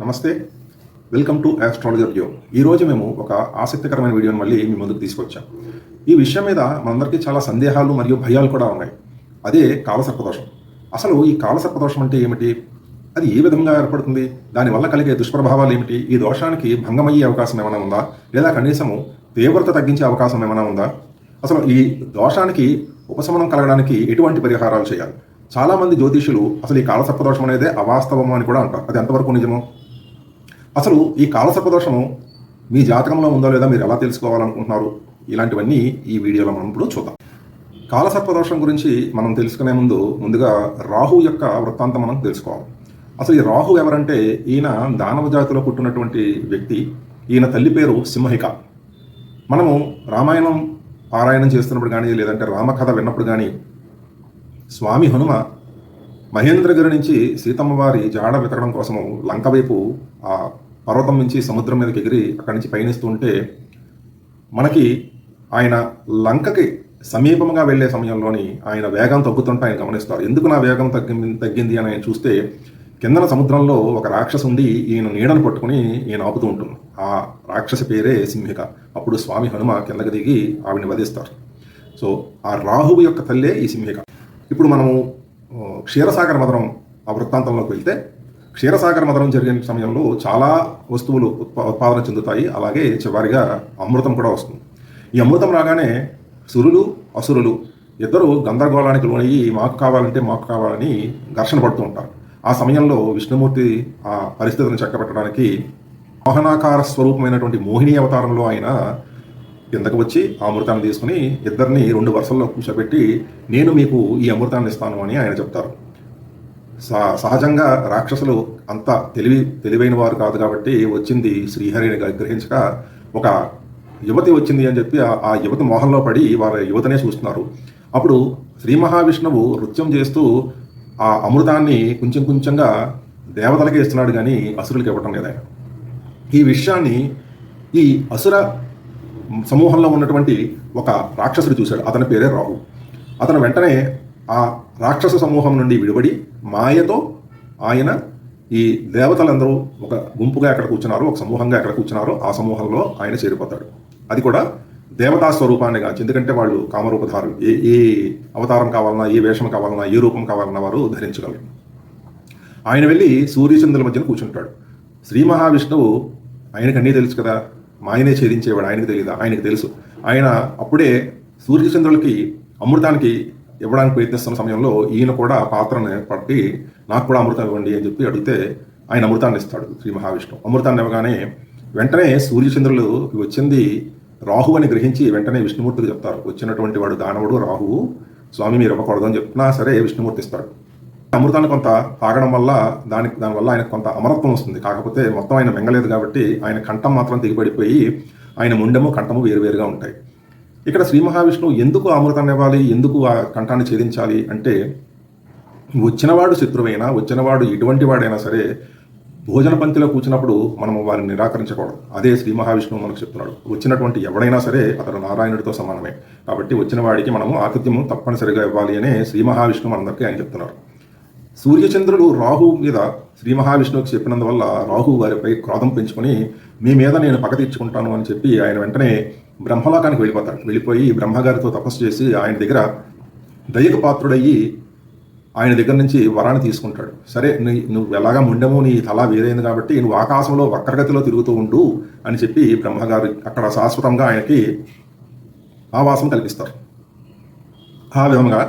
నమస్తే, welcome to astrologer view. ఈరోజు మేము ఒక ఆసక్తికరమైన వీడియోని మళ్ళీ మీ ముందుకు తీసుకొచ్చాం. ఈ విషయం మీద మనందరికీ చాలా సందేహాలు మరియు భయాలు కూడా ఉన్నాయి. అదే కాలసర్పదోషం. అసలు ఈ కాలసర్పదోషం అంటే ఏమిటి? అది ఏ విధంగా ఏర్పడుతుంది? దానివల్ల కలిగే దుష్ప్రభావాలు ఏమిటి? ఈ దోషానికి భంగమయ్యే అవకాశం ఏమైనా ఉందా? లేదా కనీసము తీవ్రత తగ్గించే అవకాశం ఏమైనా ఉందా? అసలు ఈ దోషానికి ఉపశమనం కలగడానికి ఎటువంటి పరిహారాలు చేయాలి? చాలామంది జ్యోతిషులు అసలు ఈ కాలసర్పదోషం అనేది అవాస్తవము అని కూడా అంటారు. అది ఎంతవరకు నిజమో? అసలు ఈ కాలసర్పదోషము మీ జాతకంలో ఉందో లేదా మీరు ఎలా తెలుసుకోవాలనుకుంటున్నారు? ఇలాంటివన్నీ ఈ వీడియోలో మనం ఇప్పుడు చూద్దాం. కాలసర్పదోషం గురించి మనం తెలుసుకునే ముందుగా రాహు యొక్క వృత్తాంతం మనం తెలుసుకోవాలి. అసలు ఈ రాహు ఎవరంటే ఈయన దానవ జాతిలో పుట్టినటువంటి వ్యక్తి. ఈయన తల్లి పేరు సింహిక. మనము రామాయణం పారాయణం చేస్తున్నప్పుడు కానీ లేదంటే రామకథ విన్నప్పుడు కానీ స్వామి హనుమ మహేంద్రగిరి నుంచి సీతమ్మ వారి జాడ వెతకడం కోసము లంక వైపు ఆ పర్వతం నుంచి సముద్రం మీదకి ఎగిరి అక్కడి నుంచి పయనిస్తుంటే మనకి ఆయన లంకకి సమీపంగా వెళ్లే సమయంలోని ఆయన వేగం తగ్గుతుంటే ఆయన గమనిస్తారు. ఎందుకు నా వేగం తగ్గింది అని ఆయన చూస్తే కిందన సముద్రంలో ఒక రాక్షసు ఉండి ఈయన నీడను పట్టుకుని ఈయన ఆపుతూ ఉంటుంది. ఆ రాక్షసి పేరే సింహిక. అప్పుడు స్వామి హనుమ కిందకి దిగి ఆవిడని వధిస్తారు. సో ఆ రాహువు యొక్క తల్లే ఈ సింహిక. ఇప్పుడు మనము క్షీరసాగర మదనం ఆ వృత్తాంతంలోకి వెళ్తే క్షీరసాగర మదనం జరిగిన సమయంలో చాలా వస్తువులు ఉత్పాదన చెందుతాయి. అలాగే చివరిగా అమృతం కూడా వస్తుంది. ఈ అమృతం రాగానే సురులు అసురులు ఇద్దరు గందరగోళానికి లోనయ్యి మాకు కావాలని ఘర్షణ పడుతూ ఉంటారు. ఆ సమయంలో విష్ణుమూర్తి ఆ పరిస్థితిని చక్కబెట్టడానికి మోహనాకార స్వరూపమైనటువంటి మోహిని అవతారంలో ఆయన కిందకు వచ్చి ఆ అమృతాన్ని తీసుకుని ఇద్దరిని 2 వరుసల్లో కూర్చోబెట్టి నేను మీకు ఈ అమృతాన్ని ఇస్తాను అని ఆయన చెప్తారు. సహజంగా రాక్షసులు అంత తెలివైన వారు కాదు కాబట్టి వచ్చింది శ్రీహరిని గ్రహించక ఒక యువతి వచ్చింది అని చెప్పి ఆ యువతి మోహంలో పడి వారి యువతనే చూస్తున్నారు. అప్పుడు శ్రీ మహావిష్ణువు నృత్యం చేస్తూ ఆ అమృతాన్ని కొంచెంగా దేవతలకే ఇస్తున్నాడు కానీ అసురులకి ఇవ్వటం లేదు ఆయన. ఈ విషయాన్ని ఈ అసుర సమూహంలో ఉన్నటువంటి ఒక రాక్షసుడు చూశాడు. అతని పేరే రాహు. అతను వెంటనే ఆ రాక్షస సమూహం నుండి విడిపడి మాయతో ఆయన ఈ దేవతలందరూ ఒక గుంపుగా ఎక్కడ కూర్చున్నారో ఒక సమూహంగా ఎక్కడ కూర్చున్నారో ఆ సమూహంలో ఆయన చేరిపోతాడు. అది కూడా దేవతా స్వరూపాన్ని కాదు. ఎందుకంటే వాళ్ళు కామరూపధారులు. ఏ అవతారం కావాలన్నా, ఏ వేషం కావాలన్నా, ఏ రూపం కావాలన్నా వారు ధరించగలరు. ఆయన వెళ్ళి సూర్యచంద్రుల మధ్యన కూర్చుంటాడు. శ్రీ మహావిష్ణువు ఆయనకు అన్నీ తెలుసు కదా, మాయనే ఛేదించేవాడు. ఆయనకు తెలియదా? ఆయనకు తెలుసు. ఆయన అప్పుడే సూర్యచంద్రులకి అమృతానికి ఇవ్వడానికి ప్రయత్నిస్తున్న సమయంలో ఈయన కూడా పాత్రను పట్టి నాకు కూడా అమృతం ఇవ్వండి అని చెప్పి అడిగితే ఆయన అమృతాన్ని ఇస్తాడు శ్రీ మహావిష్ణువు. అమృతాన్ని ఇవ్వగానే వెంటనే సూర్యచంద్రులు వచ్చింది రాహు అని గ్రహించి వెంటనే విష్ణుమూర్తికి చెప్తారు. వచ్చినటువంటి వాడు దానవుడు రాహువు, స్వామి మీరు ఇవ్వకూడదు అని చెప్పినా సరే విష్ణుమూర్తి ఇస్తాడు. అమృతాన్ని కొంత తాగడం వల్ల దానివల్ల ఆయనకు కొంత అమరత్వం వస్తుంది. కాకపోతే మొత్తం ఆయన మింగలేదు కాబట్టి ఆయన కంఠం మాత్రం దిగిపడిపోయి ఆయన ముండెము కంఠము వేరువేరుగా ఉంటాయి. ఇక్కడ శ్రీ మహావిష్ణువు ఎందుకు అమృతాన్ని ఇవ్వాలి, ఎందుకు ఆ కంఠాన్ని ఛేదించాలి అంటే వచ్చినవాడు శత్రువైనా వచ్చినవాడు ఎటువంటి వాడైనా సరే భోజన పంక్తిలో కూర్చున్నప్పుడు మనము వారిని నిరాకరించకూడదు. అదే శ్రీ మహావిష్ణువు మనకు చెప్తున్నాడు. వచ్చినటువంటి ఎవడైనా సరే అతడు నారాయణుడితో సమానమే. కాబట్టి వచ్చిన వాడికి మనము ఆతిథ్యము తప్పనిసరిగా ఇవ్వాలి అనే శ్రీ మహావిష్ణువు మనందరికీ ఆయన చెప్తున్నారు. సూర్యచంద్రులు రాహు మీద శ్రీ మహావిష్ణువుకి చెప్పినందువల్ల రాహు వారిపై క్రోధం పెంచుకొని మీ మీద నేను పగ తీర్చుకుంటాను అని చెప్పి ఆయన వెంటనే బ్రహ్మలోకానికి వెళ్ళిపోతాడు. వెళ్ళిపోయి బ్రహ్మగారితో తపస్సు చేసి ఆయన దగ్గర దయకు పాత్రుడయ్యి ఆయన దగ్గర నుంచి వరాన్ని తీసుకుంటాడు. సరే నువ్వు ఎలాగా ముండెము, నీ తల వేరైంది కాబట్టి నువ్వు ఆకాశంలో వక్రగతిలో తిరుగుతూ ఉండు అని చెప్పి బ్రహ్మగారు అక్కడ శాశ్వతంగా ఆయనకి ఆవాసం కల్పిస్తారు. ఆ విధంగా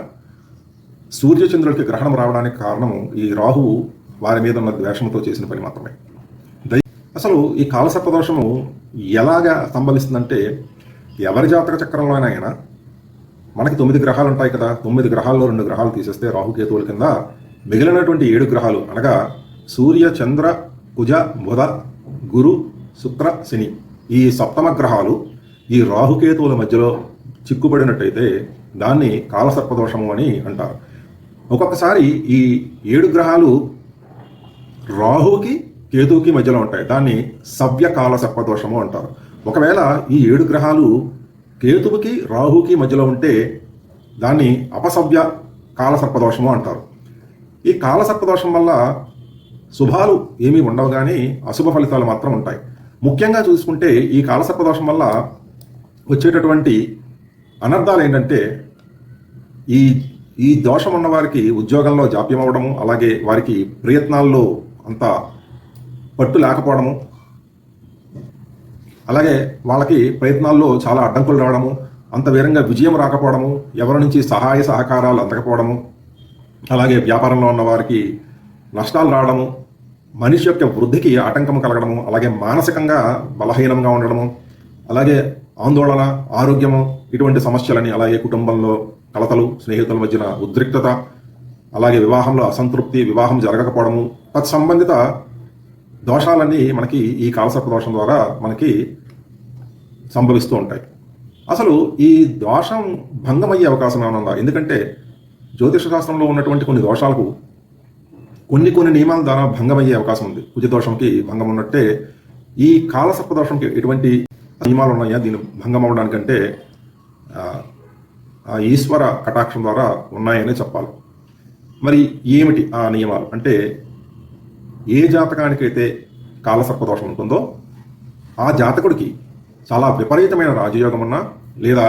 సూర్యచంద్రులకి గ్రహణం రావడానికి కారణము ఈ రాహువు వారి మీద ఉన్న ద్వేషంతో చేసిన పని మాత్రమే. అసలు ఈ కాలసర్పదోషము ఎలాగా సంభవిస్తుందంటే ఎవరి జాతక చక్రంలోనైనా మనకి 9 గ్రహాలు ఉంటాయి కదా. 9 గ్రహాల్లో 2 గ్రహాలు తీసేస్తే రాహుకేతువుల కింద మిగిలినటువంటి 7 గ్రహాలు అనగా సూర్య, చంద్ర, కుజ, బుధ, గురు, శుక్ర, శని ఈ సప్తమ గ్రహాలు ఈ రాహుకేతువుల మధ్యలో చిక్కుబడినట్టయితే దాన్ని కాలసర్పదోషము అని అంటారు. ఒక్కొక్కసారి ఈ 7 గ్రహాలు రాహుకి కేతువుకి మధ్యలో ఉంటాయి. దాన్ని సవ్య కాలసర్పదోషము అంటారు. ఒకవేళ ఈ 7 గ్రహాలు కేతువుకి రాహుకి మధ్యలో ఉంటే దాన్ని అపసవ్య కాలసర్పదోషము అంటారు. ఈ కాలసర్పదోషం వల్ల శుభాలు ఏమీ ఉండవు కానీ అశుభ ఫలితాలు మాత్రం ఉంటాయి. ముఖ్యంగా చూసుకుంటే ఈ కాలసర్పదోషం వల్ల వచ్చేటటువంటి అనర్థాలు ఏంటంటే ఈ ఈ దోషం ఉన్న వారికి ఉద్యోగంలో జాప్యం అవ్వడము, అలాగే వారికి ప్రయత్నాల్లో అంత పట్టు లేకపోవడము, అలాగే వాళ్ళకి ప్రయత్నాల్లో చాలా అడ్డంకులు రావడము, అంత వేరంగా విజయం రాకపోవడము, ఎవరి నుంచి సహాయ సహకారాలు అందకపోవడము, అలాగే వ్యాపారంలో ఉన్న వారికి నష్టాలు రావడము, మనిషి యొక్క వృద్ధికి ఆటంకం కలగడము, అలాగే మానసికంగా బలహీనంగా ఉండడము, అలాగే ఆందోళన, ఆరోగ్యము, ఇటువంటి సమస్యలని, అలాగే కుటుంబంలో కలతలు, స్నేహితుల మధ్యన ఉద్రిక్తత, అలాగే వివాహంలో అసంతృప్తి, వివాహం జరగకపోవడము, తత్సంబంధిత దోషాలన్నీ మనకి ఈ కాలసర్పదోషం ద్వారా మనకి సంభవిస్తూ ఉంటాయి. అసలు ఈ దోషం భంగమయ్యే అవకాశం ఏమైనా ఉందా? ఎందుకంటే జ్యోతిష శాస్త్రంలో ఉన్నటువంటి కొన్ని దోషాలకు కొన్ని నియమాల ద్వారా భంగమయ్యే అవకాశం ఉంది. కుజదోషంకి భంగం ఉన్నట్టే ఈ కాలసర్పదోషంకి ఎటువంటి నియమాలు ఉన్నాయా దీన్ని భంగం అవడానికంటే ఈశ్వర కటాక్షం ద్వారా ఉన్నాయని చెప్పాలి. మరి ఏమిటి ఆ నియమాలు అంటే, ఏ జాతకానికైతే కాలసర్పదోషం ఉంటుందో ఆ జాతకుడికి చాలా విపరీతమైన రాజయోగం ఉన్నా లేదా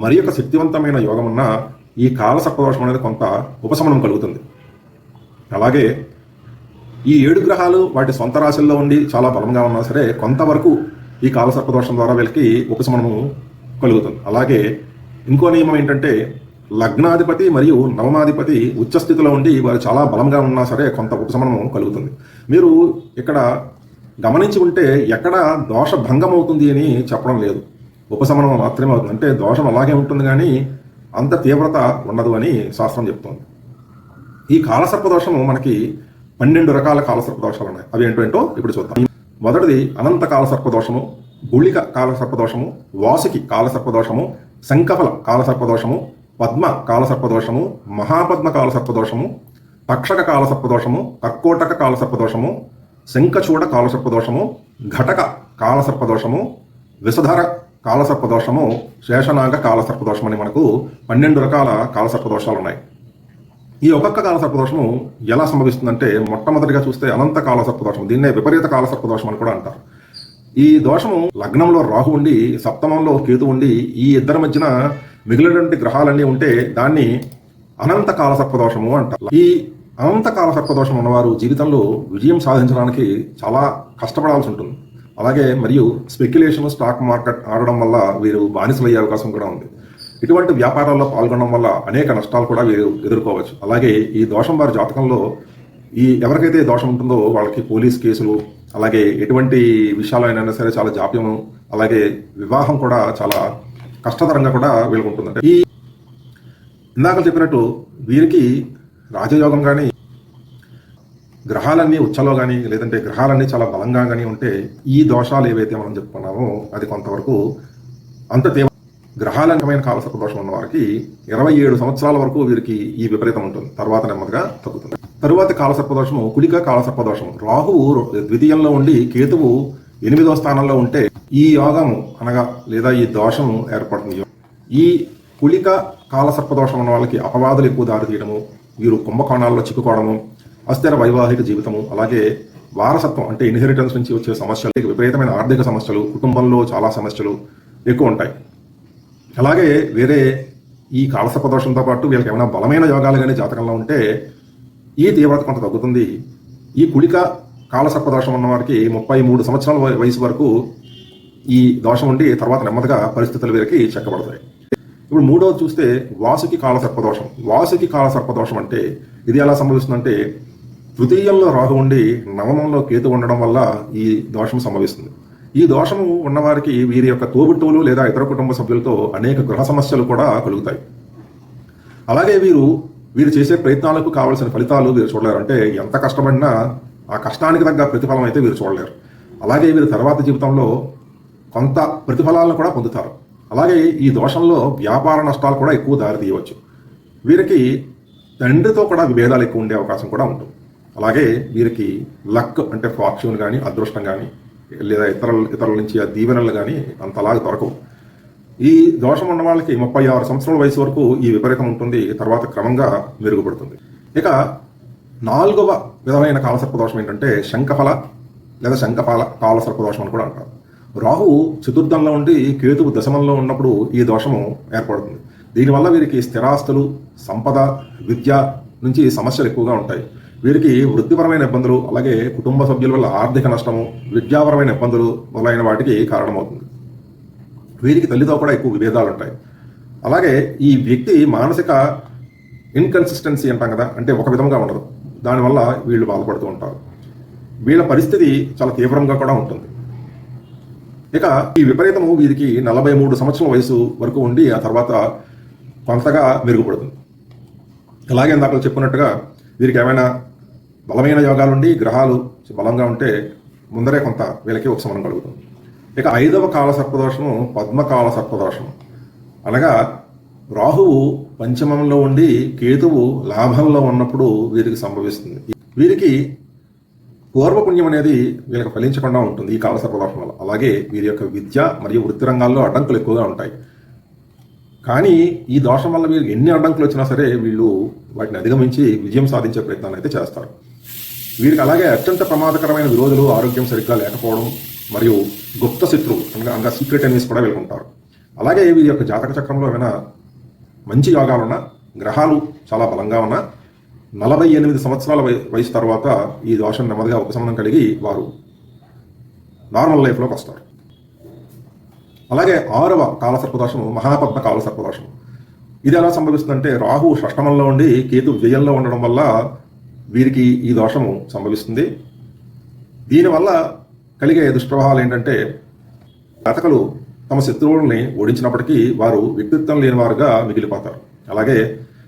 మరి యొక్క శక్తివంతమైన యోగం ఉన్నా ఈ కాలసర్పదోషం అనేది కొంత ఉపశమనం కలుగుతుంది. అలాగే ఈ 7 గ్రహాలు వాటి సొంత రాశుల్లో ఉండి చాలా బలంగా ఉన్నా సరే కొంతవరకు ఈ కాలసర్పదోషం ద్వారా వీళ్ళకి ఉపశమనము కలుగుతుంది. అలాగే ఇంకో నియమం ఏంటంటే, లగ్నాధిపతి మరియు నవమాధిపతి ఉచ్చస్థితిలో ఉండి వారు చాలా బలంగా ఉన్నా సరే కొంత ఉపశమనము కలుగుతుంది. మీరు ఇక్కడ గమనించి ఉంటే ఎక్కడ దోష భంగం అవుతుంది అని చెప్పడం లేదు, ఉపశమనం మాత్రమే అవుతుంది. అంటే దోషం అలాగే ఉంటుంది కానీ అంత తీవ్రత ఉండదు అని శాస్త్రం చెప్తోంది. ఈ కాలసర్పదోషము మనకి 12 రకాల కాలసర్పదోషాలు ఉన్నాయి. అవి ఏంటో ఇప్పుడు చూద్దాం. మొదటిది అనంత కాలసర్పదోషము, గుళిక కాలసర్పదోషము, వాసుకి కాలసర్పదోషము, శంఖఫల కాలసర్పదోషము, పద్మ కాలసర్పదోషము, మహాపద్మ కాలసర్పదోషము, తక్షక కాలసర్పదోషము, కర్కోటక కాలసర్పదోషము, శంఖచూడ కాలసర్పదోషము, ఘటక కాలసర్పదోషము, విషధర కాలసర్పదోషము, శేషనాగ కాలసర్పదోషం అని మనకు 12 రకాల కాలసర్పదోషాలు ఉన్నాయి. ఈ ఒక్కొక్క కాలసర్పదోషము ఎలా సంభవిస్తుందంటే, మొట్టమొదటిగా చూస్తే అనంత కాలసర్పదోషం, దీన్నే విపరీత కాలసర్పదోషం అని కూడా అంటారు. ఈ దోషము లగ్నంలో రాహు ఉండి సప్తమంలో కేతు ఉండి ఈ ఇద్దరి మధ్యన మిగిలినటువంటి గ్రహాలన్నీ ఉంటే దాన్ని అనంత కాలసర్పదోషము అంటారు. ఈ అనంత కాలసర్పదోషం ఉన్నవారు జీవితంలో విజయం సాధించడానికి చాలా కష్టపడాల్సి ఉంటుంది. అలాగే మరియు స్పెక్యులేషన్, స్టాక్ మార్కెట్ ఆడడం వల్ల వీరు బానిసలయ్యే అవకాశం కూడా ఉంది. ఇటువంటి వ్యాపారాల్లో పాల్గొనడం వల్ల అనేక నష్టాలు కూడా వీరు ఎదుర్కోవచ్చు. అలాగే ఈ దోషం వారి జాతకంలో ఎవరికైతే దోషం ఉంటుందో వాళ్ళకి పోలీస్ కేసులు, అలాగే ఎటువంటి విషయాలు అయినా సరే చాలా జాప్యము, అలాగే వివాహం కూడా చాలా కష్టతరంగా కూడా వీళ్ళకు ఉంటుందంటే, ఈ ఇందాక చెప్పినట్టు వీరికి రాజయోగం కానీ, గ్రహాలన్నీ ఉచ్చలో కానీ, లేదంటే గ్రహాలన్నీ చాలా బలంగా కానీ ఉంటే ఈ దోషాలు ఏవైతే మనం చెప్పుకున్నామో అది కొంతవరకు అంత తీవ్ర గ్రహాలంకమైన కాలసర్పదోషం ఉన్న వారికి 27 సంవత్సరాల వరకు వీరికి ఈ విపరీతం ఉంటుంది. తర్వాత నెమ్మదిగా తగ్గుతుంది. తరువాత కాలసర్పదోషము కుళిక కాలసర్పదోషము. రాహువు ద్వితీయంలో ఉండి కేతువు 8వ స్థానంలో ఉంటే ఈ యోగము అనగా లేదా ఈ దోషము ఏర్పడుతుంది. ఈ కుళిక కాలసర్పదోషం ఉన్న వాళ్ళకి అపవాదులు ఎక్కువ దారితీయడము, వీరు కుంభకోణాల్లో చిక్కుకోవడము, అస్థిర వైవాహిక జీవితము, అలాగే వారసత్వం అంటే ఇన్హెరిటెన్స్ నుంచి వచ్చే సమస్యలు, విపరీతమైన ఆర్థిక సమస్యలు, కుటుంబంలో చాలా సమస్యలు ఎక్కువ ఉంటాయి. అలాగే వేరే ఈ కాలసర్పదోషంతో పాటు వీళ్ళకి ఏమైనా బలమైన యోగాలు కానీ జాతకంలో ఉంటే ఈ తీవ్రత కొంత తగ్గుతుంది. ఈ కుళిక కాలసర్పదోషం ఉన్న వారికి 33 సంవత్సరాల వయసు వరకు ఈ దోషం ఉండి తర్వాత నెమ్మదిగా పరిస్థితులు వీరికి చెక్కబడతాయి. ఇప్పుడు మూడవది చూస్తే వాసుకి కాలసర్పదోషం. వాసుకి కాలసర్పదోషం అంటే ఇది ఎలా సంభవిస్తుందంటే, తృతీయంలో రాహు ఉండి నవమంలో కేతు ఉండడం వల్ల ఈ దోషం సంభవిస్తుంది. ఈ దోషము ఉన్నవారికి వీరి యొక్క తోబుట్టువులు లేదా ఇతర కుటుంబ సభ్యులతో అనేక గృహ సమస్యలు కూడా కలుగుతాయి. అలాగే వీరు చేసే ప్రయత్నాలకు కావాల్సిన ఫలితాలు వీరు చూడలేరు. అంటే ఎంత కష్టపడినా ఆ కష్టానికి తగ్గ ప్రతిఫలం అయితే వీరు చూడలేరు. అలాగే వీరు తర్వాత జీవితంలో కొంత ప్రతిఫలాలను కూడా పొందుతారు. అలాగే ఈ దోషంలో వ్యాపార నష్టాలు కూడా ఎక్కువ దారితీయవచ్చు. వీరికి తండ్రితో కూడా విభేదాలు ఎక్కువ ఉండే అవకాశం కూడా ఉంటుంది. అలాగే వీరికి లక్ అంటే ఫార్చ్యూన్ కానీ, అదృష్టం కానీ, లేదా ఇతరుల నుంచి ఆ దీవెనలు కానీ అంతలాగా దొరకవు. ఈ దోషం ఉన్న వాళ్ళకి 36 సంవత్సరాల వయసు వరకు ఈ విపరీతం ఉంటుంది. తర్వాత క్రమంగా మెరుగుపడుతుంది. ఇక నాలుగవ విధమైన కాలసర్పదోషం ఏంటంటే శంఖఫల లేదా శంఖపాల కాలసర్పదోషం అని కూడా అంటారు. రాహువు చతుర్థంలో ఉండి కేతువు దశమంలో ఉన్నప్పుడు ఈ దోషము ఏర్పడుతుంది. దీనివల్ల వీరికి స్థిరాస్తులు, సంపద, విద్య నుంచి సమస్యలు ఎక్కువగా ఉంటాయి. వీరికి వృత్తిపరమైన ఇబ్బందులు, అలాగే కుటుంబ సభ్యుల వల్ల ఆర్థిక నష్టము, విద్యాపరమైన ఇబ్బందులు మొదలైన వాటికి కారణమవుతుంది. వీరికి తల్లితో కూడా ఎక్కువ విభేదాలు ఉంటాయి. అలాగే ఈ వ్యక్తి మానసిక ఇన్కన్సిస్టెన్సీ అంటాం కదా, అంటే ఒక విధంగా ఉండదు. దానివల్ల వీళ్ళు బాధపడుతూ ఉంటారు. వీళ్ళ పరిస్థితి చాలా తీవ్రంగా కూడా ఉంటుంది. ఇక ఈ విపరీతము వీరికి 43 సంవత్సరాల వయసు వరకు ఉండి ఆ తర్వాత కొంతగా మెరుగుపడుతుంది. అలాగే ఇందాక చెప్పినట్టుగా వీరికి ఏమైనా బలమైన యోగాలుండి గ్రహాలు బలంగా ఉంటే ముందరే కొంత వీళ్ళకి ఉపశమనం కలుగుతుంది. ఇక 5వ కాల సర్పదోషము పద్మకాల సర్పదోషం. అనగా రాహువు పంచమంలో ఉండి కేతువు లాభంలో ఉన్నప్పుడు వీరికి సంభవిస్తుంది. వీరికి పూర్వపుణ్యం అనేది వీళ్ళకి ఫలించకుండా ఉంటుంది ఈ కాల సర్పదోషం వల్ల. అలాగే వీరి యొక్క విద్య మరియు వృత్తి రంగాల్లో అడ్డంకులు ఎక్కువగా ఉంటాయి. కానీ ఈ దోషం వల్ల వీరికి ఎన్ని అడ్డంకులు వచ్చినా సరే వీళ్ళు వాటిని అధిగమించి విజయం సాధించే ప్రయత్నాన్ని అయితే చేస్తారు. వీరికి అలాగే అత్యంత ప్రమాదకరమైన విరోధులు, ఆరోగ్యం సరిగ్గా లేకపోవడం మరియు గుప్త శత్రువు అనగా సీక్రెట్ ఎనిమీస్ కూడా వీళ్ళకి ఉంటారు. అలాగే వీరి యొక్క జాతక చక్రంలో ఏమైనా మంచి యోగాలున్నా, గ్రహాలు చాలా బలంగా ఉన్నా 48 సంవత్సరాల వయసు తర్వాత ఈ దోషం నెమ్మదిగా ఉపశమనం కలిగి వారు నార్మల్ లైఫ్లోకి వస్తారు. అలాగే 6వ కాలసర్పదోషము మహాపద్మ కాలసర్పదోషం. ఇది ఎలా సంభవిస్తుందంటే రాహు షష్టమంలో ఉండి కేతు వ్యయంలో ఉండడం వల్ల వీరికి ఈ దోషము సంభవిస్తుంది. దీనివల్ల కలిగే దుష్ప్రభావాలు ఏంటంటే జాతకులు తమ శత్రువుల్ని ఓడించినప్పటికీ వారు వ్యక్తిత్వం లేని వారుగా మిగిలిపోతారు. అలాగే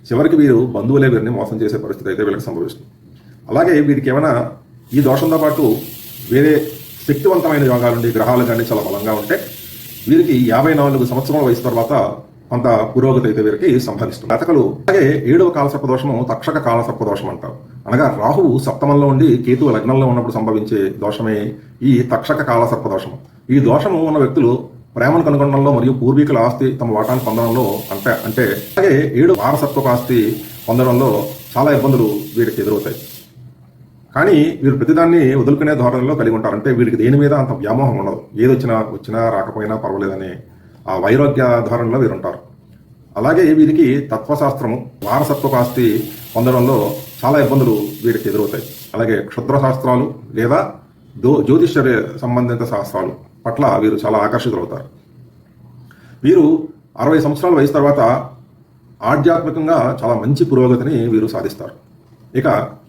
చివరికి వీరు బంధువులే వీరిని మోసం చేసే పరిస్థితి అయితే వీళ్ళకి సంభవిస్తుంది. అలాగే వీరికి ఏమైనా ఈ దోషంతో పాటు వేరే శక్తివంతమైన యోగాలుండి గ్రహాలు కానీ చాలా బలంగా ఉంటే వీరికి 54 సంవత్సరాల వయసు తర్వాత కొంత పురోగతి అయితే వీరికి సంభవిస్తుంది. జాతకులు అలాగే 7వ కాల సర్పదోషము తక్షక కాల సర్పదోషం అంటారు. అనగా రాహువు సప్తమంలో ఉండి కేతువు లగ్నంలో ఉన్నప్పుడు సంభవించే దోషమే ఈ తక్షక కాల సర్పదోషము. ఈ దోషము ఉన్న వ్యక్తులు ప్రేమను కనుగొనడంలో మరియు పూర్వీకుల ఆస్తి తమ వాటాను పొందడంలో అంటే అలాగే 7 వారసత్వపు ఆస్తి పొందడంలో చాలా ఇబ్బందులు వీరికి ఎదురవుతాయి. కానీ వీరు ప్రతిదాన్ని వదులుకునే ధోరణిలో కలిగి ఉంటారు. అంటే వీరికి దేని మీద అంత వ్యామోహం ఉండదు. ఏది వచ్చినా రాకపోయినా పర్వాలేదనే ఆ వైరాగ్య ధోరణిలో వీరు ఉంటారు. అలాగే వీరికి తత్వశాస్త్రము, వారసత్వపు ఆస్తి పొందడంలో చాలా ఇబ్బందులు వీరికి ఎదురవుతాయి. అలాగే క్షుద్ర శాస్త్రాలు లేదా జ్యోతిష్య సంబంధిత శాస్త్రాలు పట్ల వీరు చాలా ఆకర్షితులవుతారు. వీరు 60 సంవత్సరాల వయసు తర్వాత ఆధ్యాత్మికంగా చాలా మంచి పురోగతిని వీరు సాధిస్తారు. ఇక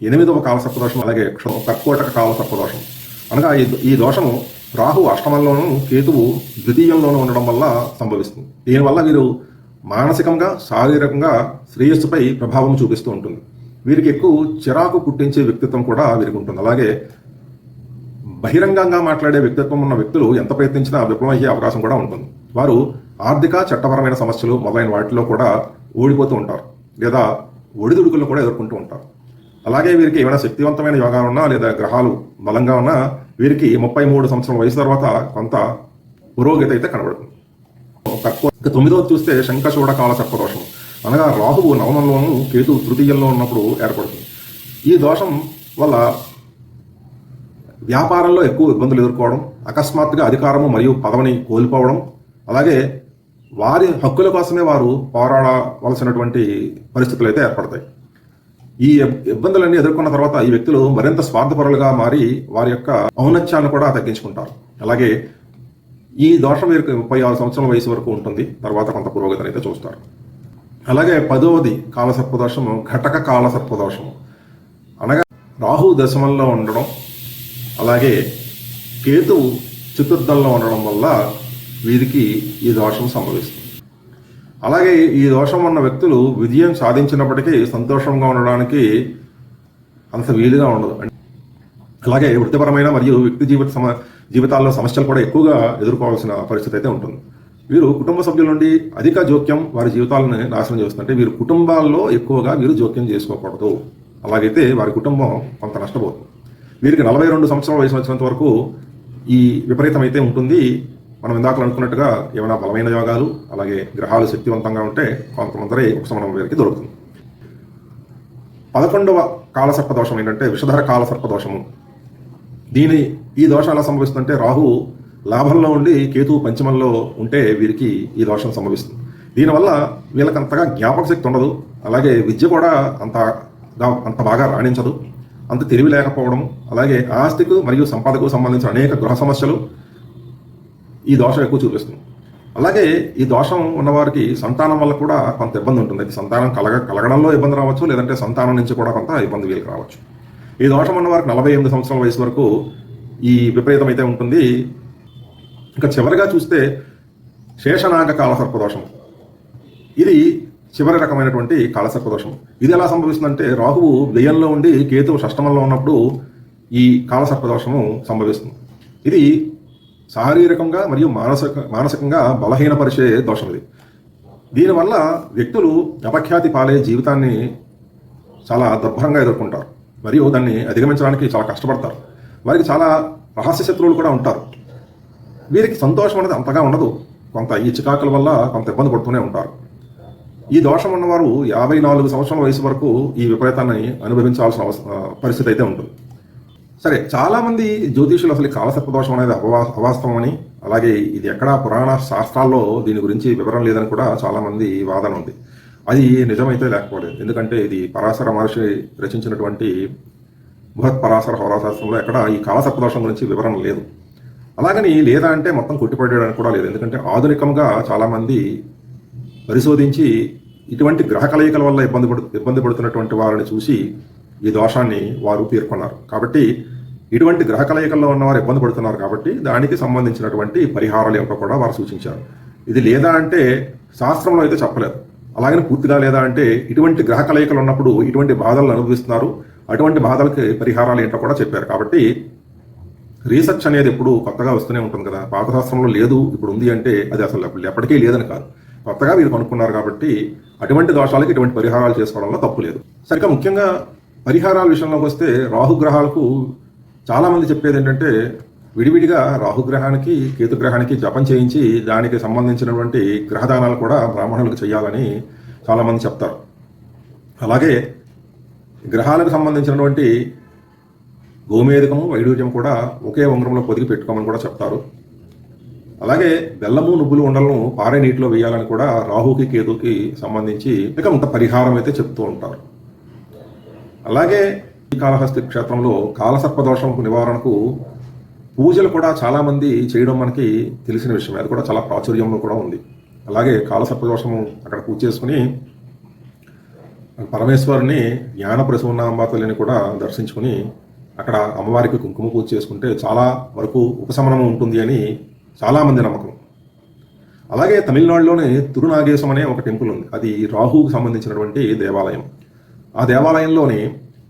8వ కాల సర్పదోషం అలాగే కర్కోటక కాల సర్పదోషం. అనగా ఈ దోషము రాహు అష్టమంలోనూ కేతువు ద్వితీయంలోనూ ఉండడం వల్ల సంభవిస్తుంది. దీనివల్ల వీరు మానసికంగా, శారీరకంగా శ్రేయస్సుపై ప్రభావం చూపిస్తూ ఉంటుంది. వీరికి ఎక్కువ చిరాకు పుట్టించే వ్యక్తిత్వం కూడా వీరికి ఉంటుంది. అలాగే బహిరంగంగా మాట్లాడే వ్యక్తిత్వం ఉన్న వ్యక్తులు ఎంత ప్రయత్నించినా విఫలమయ్యే అవకాశం కూడా ఉంటుంది. వారు ఆర్థిక, చట్టపరమైన సమస్యలు మొదలైన వాటిలో కూడా ఓడిపోతూ ఉంటారు లేదా ఒడిదుడుకులను కూడా ఎదుర్కొంటూ ఉంటారు. అలాగే వీరికి ఏమైనా శక్తివంతమైన యోగాలు ఉన్నా లేదా గ్రహాలు బలంగా ఉన్నా వీరికి 33 సంవత్సరాల వయసు తర్వాత కొంత పురోగతి అయితే కనబడుతుంది. 9వ చూస్తే శంఖచూడ కాల సర్పదోషం. అనగా రాహువు నవమంలోనూ కేతు తృతీయంలో ఉన్నప్పుడు ఏర్పడుతుంది. ఈ దోషం వల్ల వ్యాపారంలో ఎక్కువ ఇబ్బందులు ఎదుర్కోవడం, అకస్మాత్తుగా అధికారము మరియు పదవిని కోల్పోవడం, అలాగే వారి హక్కుల కోసమే వారు పోరాడవలసినటువంటి పరిస్థితులు అయితే ఏర్పడతాయి. ఈ ఇబ్బందులన్నీ ఎదుర్కొన్న తర్వాత ఈ వ్యక్తులు మరింత స్వార్థపరులుగా మారి వారి యొక్క ఔన్నత్యాన్ని కూడా తగ్గించుకుంటారు. అలాగే ఈ దోషం వీరికి 36 సంవత్సరాల వయసు వరకు ఉంటుంది. తర్వాత కొంత పురోగతిని అయితే చూస్తారు. అలాగే 10వది కాల సర్పదోషము ఘటక కాల సర్పదోషము. అనగా రాహు దశమంలో ఉండడం, అలాగే కేతువు చతుర్థంలో ఉండడం వల్ల వీరికి ఈ దోషం సంభవిస్తుంది. అలాగే ఈ దోషం ఉన్న వ్యక్తులు విజయం సాధించినప్పటికీ సంతోషంగా ఉండడానికి అంత వీలుగా ఉండదు. అలాగే వృత్తిపరమైన మరియు వ్యక్తి జీవితాల్లో సమస్యలు కూడా ఎక్కువగా ఎదుర్కోవాల్సిన పరిస్థితి అయితే ఉంటుంది. వీరు కుటుంబ సభ్యుల నుండి అధిక జోక్యం వారి జీవితాలను నాశనం చేస్తుంటే వీరు కుటుంబాల్లో ఎక్కువగా వీరు జోక్యం చేసుకోకూడదు. అలాగైతే వారి కుటుంబం కొంత నష్టపోతుంది. వీరికి 42 సంవత్సరాల వయసు వచ్చినంత వరకు ఈ విపరీతం అయితే ఉంటుంది. మనం ఇందాక అనుకున్నట్టుగా ఏమైనా బలమైన యోగాలు అలాగే గ్రహాలు శక్తివంతంగా ఉంటే కొంతమంది ఉపశమనం వీరికి దొరుకుతుంది. 11వ కాలసర్ప దోషం ఏంటంటే విషధర కాలసర్ప దోషము. ఈ దోషం ఎలా సంభవిస్తుందంటే రాహు లాభంలో ఉండి కేతువు పంచమంలో ఉంటే వీరికి ఈ దోషం సంభవిస్తుంది. దీనివల్ల వీళ్ళకి అంతగా జ్ఞాపక శక్తి ఉండదు, అలాగే విద్య కూడా అంత బాగా రాణించదు, అంత తెలివి లేకపోవడం, అలాగే ఆస్తికు మరియు సంపాదకు సంబంధించిన అనేక గృహ సమస్యలు ఈ దోషం ఎక్కువ చూపిస్తుంది. అలాగే ఈ దోషం ఉన్నవారికి సంతానం వల్ల కూడా కొంత ఇబ్బంది ఉంటుంది. అది సంతానం కలగడంలో ఇబ్బంది రావచ్చు, లేదంటే సంతానం నుంచి కూడా కొంత ఇబ్బంది వీళ్ళకి రావచ్చు. ఈ దోషం ఉన్నవారికి 48 సంవత్సరాల వయసు వరకు ఈ విపరీతం అయితే ఉంటుంది. ఇంకా చివరిగా చూస్తే శేషనాగ కాలసర్ప దోషం. ఇది చివరి రకమైనటువంటి కాలసర్ప దోషం. ఇది ఎలా సంభవిస్తుందంటే రాహువు వ్యయంలో ఉండి కేతువు షష్టమంలో ఉన్నప్పుడు ఈ కాలసర్ప దోషము సంభవిస్తుంది. ఇది శారీరకంగా మరియు మానసికంగా బలహీనపరిచే దోషం ఇది. దీనివల్ల వ్యక్తులు అపఖ్యాతి పాలే జీవితాన్ని చాలా దుర్భరంగా ఎదుర్కొంటారు మరియు దాన్ని అధిగమించడానికి చాలా కష్టపడతారు. వారికి చాలా రహస్య శత్రువులు కూడా ఉంటారు. వీరికి సంతోషం అనేది అంతగా ఉండదు, కొంత ఈ చికాకుల వల్ల కొంత ఇబ్బంది పడుతూనే ఉంటారు. ఈ దోషం ఉన్నవారు 54 సంవత్సరాల వయసు వరకు ఈ విపరీతాన్ని అనుభవించాల్సిన పరిస్థితి అయితే ఉంటుంది. సరే, చాలామంది జ్యోతిషులు అసలు కాలసర్ప దోషం అనేది అవాస్తవం అని, అలాగే ఇది ఎక్కడా పురాణ శాస్త్రాల్లో దీని గురించి వివరం లేదని కూడా చాలామంది వాదన ఉంది. అది నిజమైతే లేకపోలేదు. ఎందుకంటే ఇది పరాశర మహర్షి రచించినటువంటి బృహత్ పరాశర హోరాశాస్త్రంలో ఎక్కడ ఈ కాలసర్ప దోషం గురించి వివరణ లేదు. అలాగని లేదా అంటే మొత్తం కొట్టిపడేయడానికి కూడా లేదు. ఎందుకంటే ఆధునికంగా చాలామంది పరిశోధించి ఇటువంటి గ్రహ కలయికల వల్ల ఇబ్బంది పడుతున్నటువంటి వారిని చూసి ఈ దోషాన్ని వారు పేర్కొన్నారు. కాబట్టి ఇటువంటి గ్రహ కలయికల్లో ఉన్నవారు ఇబ్బంది పడుతున్నారు కాబట్టి దానికి సంబంధించినటువంటి పరిహారాలు ఏమిటో కూడా వారు సూచించారు. ఇది లేదా అంటే శాస్త్రంలో అయితే చెప్పలేదు. అలాగని పూర్తిగా లేదా అంటే ఇటువంటి గ్రహ కలయికలు ఉన్నప్పుడు ఇటువంటి బాధలను అనుభవిస్తున్నారు, అటువంటి బాధలకి పరిహారాలు ఏంటో కూడా చెప్పారు. కాబట్టి రీసెర్చ్ అనేది ఎప్పుడు కొత్తగా వస్తూనే ఉంటుంది కదా. పాత శాస్త్రంలో లేదు, ఇప్పుడు ఉంది అంటే అది అసలు ఎప్పటికీ లేదని కాదు, కొత్తగా వీరు కనుక్కున్నారు. కాబట్టి అటువంటి దోషాలకి ఇటువంటి పరిహారాలు చేసుకోవడంలో తప్పు లేదు. సరిగ్గా ముఖ్యంగా పరిహారాల విషయంలోకి వస్తే రాహుగ్రహాలకు చాలామంది చెప్పేది ఏంటంటే విడివిడిగా రాహుగ్రహానికి కేతుగ్రహానికి జపం చేయించి దానికి సంబంధించినటువంటి గ్రహదానాలు కూడా బ్రాహ్మణులకు చేయాలని చాలామంది చెప్తారు. అలాగే గ్రహాలకు సంబంధించినటువంటి గోమేధికము వైడూర్యం కూడా ఒకే ఉంగరంలో పొదిగి పెట్టుకోమని కూడా చెప్తారు. అలాగే బెల్లము నువ్వులు ఉండలను పారే నీటిలో వేయాలని కూడా రాహుకి కేతుకి సంబంధించి కొంత పరిహారం అయితే చెప్తూ ఉంటారు. అలాగే శ్రీకాళహస్తి క్షేత్రంలో కాలసర్పదోషం నివారణకు పూజలు కూడా చాలామంది చేయడం మనకి తెలిసిన విషయమే. అది కూడా చాలా ప్రాచుర్యంలో కూడా ఉంది. అలాగే కాలసర్పదోషము అక్కడ పూజ చేసుకుని పరమేశ్వరుని జ్ఞాన ప్రసూనాంబ తల్లిని కూడా దర్శించుకుని అక్కడ అమ్మవారికి కుంకుమ పూజ చేసుకుంటే చాలా వరకు ఉపశమనం ఉంటుంది అని చాలామంది నమ్మకం. అలాగే తమిళనాడులోని తిరునాగేశం అనే ఒక టెంపుల్ ఉంది. అది రాహుకు సంబంధించినటువంటి దేవాలయం. ఆ దేవాలయంలోని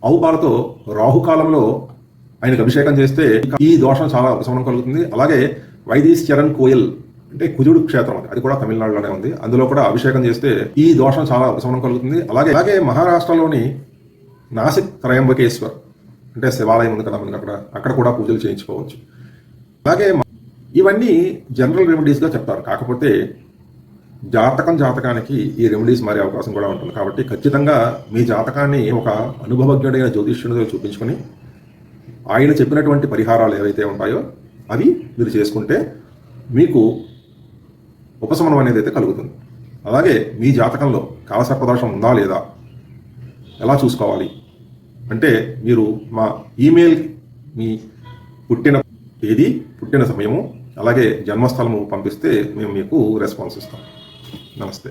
ఆవు పాలతో రాహుకాలంలో ఆయనకు అభిషేకం చేస్తే ఈ దోషం చాలా ఉపశమనం కలుగుతుంది. అలాగే వైదీశ్వరన్ కోయల్ అంటే కుజుడు క్షేత్రం, అది కూడా తమిళనాడులోనే ఉంది. అందులో కూడా అభిషేకం చేస్తే ఈ దోషం చాలా ఉపశమనం కలుగుతుంది. అలాగే మహారాష్ట్రలోని నాసిక్ త్రయంబకేశ్వర్ అంటే శివాలయం ఉంది కదా మనకి, అక్కడ కూడా పూజలు చేయించుకోవచ్చు. అలాగే ఇవన్నీ జనరల్ రెమెడీస్గా చెప్తారు. కాకపోతే జాతకానికి ఈ రెమెడీస్ మారే అవకాశం కూడా ఉంటుంది. కాబట్టి ఖచ్చితంగా మీ జాతకాన్ని ఒక అనుభవజ్ఞుడైన జ్యోతిష్యునితో చూపించుకొని ఆయన చెప్పినటువంటి పరిహారాలు ఏవైతే ఉంటాయో అవి మీరు చేసుకుంటే మీకు ఉపశమనం అనేది అయితే కలుగుతుంది. అలాగే మీ జాతకంలో కాలసర్పదోషం ఉందా లేదా ఎలా చూసుకోవాలి అంటే మీరు మా ఈమెయిల్ మీ పుట్టిన తేదీ, పుట్టిన సమయము, అలాగే జన్మస్థలము పంపిస్తే మేము మీకు రెస్పాన్స్ ఇస్తాం. నమస్తే.